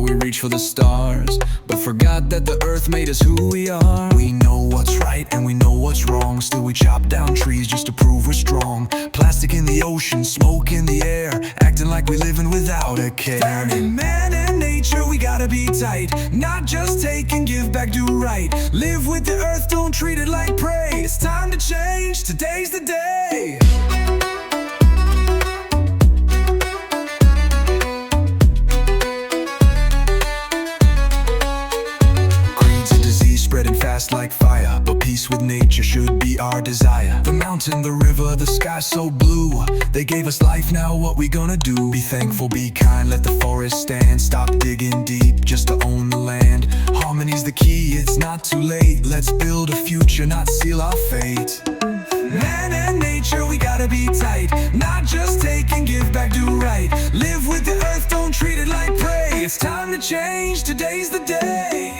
we reach for the stars, but forgot that the earth made us who we are. We know what's right and we know what's wrong, still we chop down trees just to prove we're strong. Plastic in the ocean, smoke in the air, acting like we living without a care. Found in man and nature, we gotta be tight, not just take and give back, do right. Live with the earth, don't treat it like prey. It's time to change, today's the day. Spreading fast like fire, but peace with nature should be our desire. The mountain, the river, the sky so blue, they gave us life, now what we gonna do? Be thankful, be kind, let the forest stand. Stop digging deep just to own the land. Harmony's the key, it's not too late. Let's build a future, not seal our fate. Man and nature, we gotta be tight, not just take and give back, do right. Live with the earth, don't treat it like prey. It's time to change, today's the day.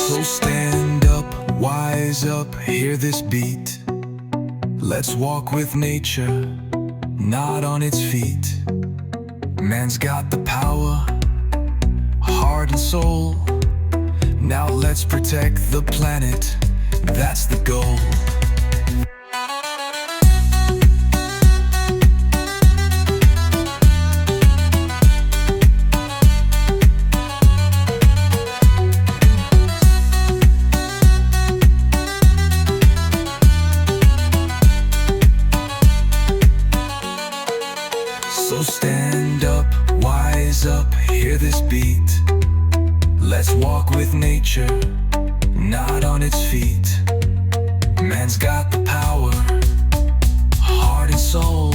So stand up, wise up, hear this beat. Let's walk with nature, not on its feet. Man's got the power, heart and soul. Now let's protect the planet, that's the goal. So stand up, wise up, hear this beat. Let's walk with nature, not on its feet. Man's got the power, heart and soul.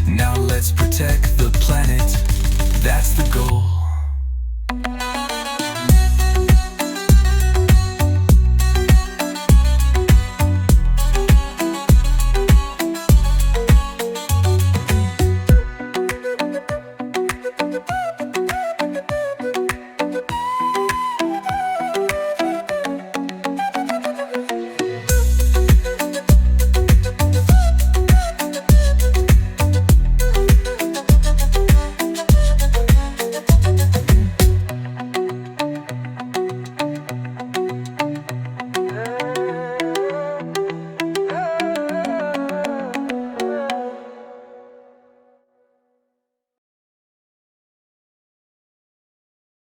Now let's protect the planet, that's the goal.